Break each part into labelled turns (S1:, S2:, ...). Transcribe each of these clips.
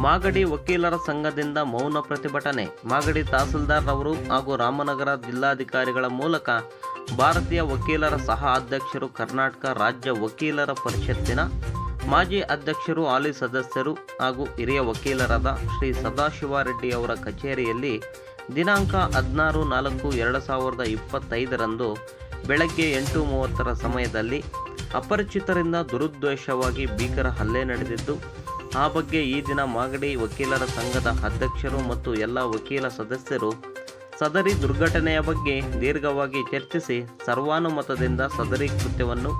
S1: ಮಾಗಡಿ ವಕೀಲರ ಸಂಘದಿಂದ ಮೌನ ಪ್ರತಿಭಟನೆ. ಮಾಗಡಿ ತಹಸೀಲ್ದಾರ್ ಅವರು ಹಾಗೂ ರಾಮನಗರ ಜಿಲ್ಲಾಧಿಕಾರಿಗಳ ಮೂಲಕ ಭಾರತೀಯ ವಕೀಲರ ಸಹ ಅಧ್ಯಕ್ಷರು, ಕರ್ನಾಟಕ ರಾಜ್ಯ ವಕೀಲರ ಪರಿಷತ್ತಿನ ಮಾಜಿ ಅಧ್ಯಕ್ಷರು, ಹಾಲಿ ಸದಸ್ಯರು ಹಾಗೂ ಹಿರಿಯ ವಕೀಲರಾದ ಶ್ರೀ ಸದಾಶಿವ ರೆಡ್ಡಿ ಅವರ ಕಚೇರಿಯಲ್ಲಿ ದಿನಾಂಕ 16/4/2025ರಂದು ಬೆಳಗ್ಗೆ 8:30 ಸಮಯದಲ್ಲಿ ಅಪರಿಚಿತರಿಂದ ದುರುದ್ದೇಶವಾಗಿ ಭೀಕರ ಹಲ್ಲೆ ನಡೆದಿದ್ದು, ಆ ಬಗ್ಗೆ ಈ ದಿನ ಮಾಗಡಿ ವಕೀಲರ ಸಂಘದ ಅಧ್ಯಕ್ಷರು ಮತ್ತು ಎಲ್ಲ ವಕೀಲ ಸದಸ್ಯರು ಸದರಿ ದುರ್ಘಟನೆಯ ಬಗ್ಗೆ ದೀರ್ಘವಾಗಿ ಚರ್ಚಿಸಿ ಸರ್ವಾನುಮತದಿಂದ ಸದರಿ ಕೃತ್ಯವನ್ನು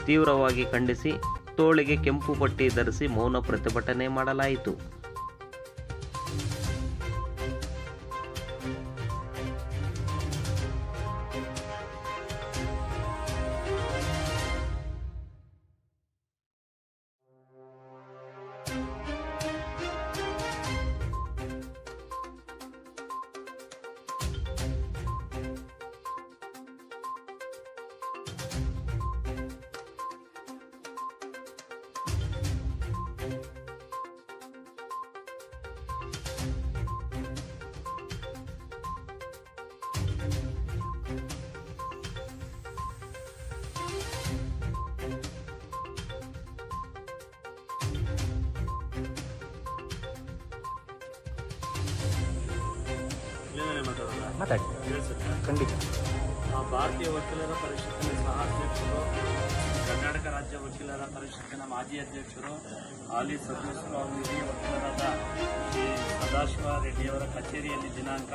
S1: ತೀವ್ರವಾಗಿ ಖಂಡಿಸಿ ತೋಳಿಗೆ ಕೆಂಪು ಪಟ್ಟಿ ಧರಿಸಿ ಮೌನ ಪ್ರತಿಭಟನೆ ಮಾಡಲಾಯಿತು.
S2: ಮಾತಾಡಿ ಖಂಡಿತ.
S3: ಭಾರತೀಯ ವಕೀಲರ ಪರಿಷತ್ತಿನ ಸಹ ಅಧ್ಯಕ್ಷರು, ಕರ್ನಾಟಕ ರಾಜ್ಯ ವಕೀಲರ ಪರಿಷತ್ತಿನ ಮಾಜಿ ಅಧ್ಯಕ್ಷರು, ಹಾಲಿ ಸದಸ್ಯರು ಹಾಗೂ ಹಿರಿಯ ವಕೀಲರಾದ ಶ್ರೀ ಸದಾಶಿವ ರೆಡ್ಡಿಯವರ ಕಚೇರಿಯಲ್ಲಿ ದಿನಾಂಕ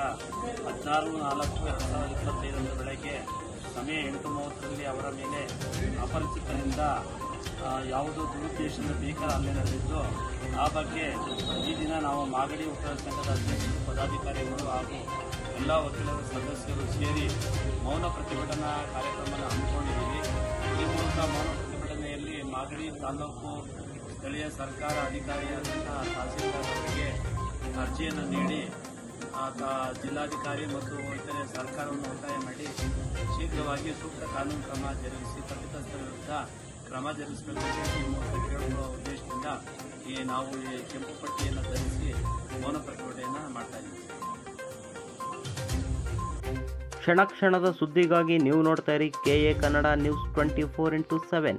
S3: 16/4/2025 ಬೆಳಗ್ಗೆ ಸಮಯ 8:30ರಲ್ಲಿ ಅವರ ಮೇಲೆ ಅಪರಿಚಿತರಿಂದ ಯಾವುದೋ ದುರುದ್ದೇಶದ ಭೀಕರ ಹಲ್ಲೆ ನಡೆದಿದ್ದು, ಆ ಬಗ್ಗೆ ಈ ದಿನ ನಾವು ಮಾಗಡಿ ವಕೀಲರ ಸಂಘದ ಅಧ್ಯಕ್ಷರು, ಪದಾಧಿಕಾರಿಗಳು ಹಾಗೂ ಎಲ್ಲ ವಕೀಲರ ಸದಸ್ಯರು ಸೇರಿ ಮೌನ ಪ್ರತಿಭಟನಾ ಕಾರ್ಯಕ್ರಮವನ್ನು ಹಮ್ಮಿಕೊಂಡಿದ್ದೀವಿ. ಈ ಮೂಲಕ ಮೌನ ಪ್ರತಿಭಟನೆಯಲ್ಲಿ ಮಾಗಡಿ ತಾಲೂಕು ಸ್ಥಳೀಯ ಸರ್ಕಾರ ಅಧಿಕಾರಿಯಾದಂತಹ ತಹಸೀಲ್ದಾರ್ ಅವರಿಗೆ ಅರ್ಜಿಯನ್ನು ನೀಡಿ ಜಿಲ್ಲಾಧಿಕಾರಿ ಮತ್ತು ಇತರೆ ಸರ್ಕಾರವನ್ನು ಒತ್ತಾಯ ಮಾಡಿ ಶೀಘ್ರವಾಗಿ ಸೂಕ್ತ ಕಾನೂನು ಕ್ರಮ ಜರುಗಿಸಿ ತಪ್ಪಿತಸ್ಥರ ವಿರುದ್ಧ ಕ್ರಮ ಜರುಗಿಸಬೇಕು ಈ ಮೂಲಕ ಕೇಳುವ ಉದ್ದೇಶದಿಂದ ನಾವು ಈ ಕೆಂಪು ಪಟ್ಟಿಯನ್ನು ಧರಿಸಿ ಮೌನ ಪ್ರತಿಭಟನೆಯನ್ನು ಮಾಡ್ತಾ ಇದ್ದೀವಿ.
S1: ಕ್ಷಣ ಕ್ಷಣದ ಸುದ್ದಿಗಾಗಿ ನೀವು ನೋಡ್ತಾ ಇರಿ KA ಕನ್ನಡ ನ್ಯೂಸ್ 24x7.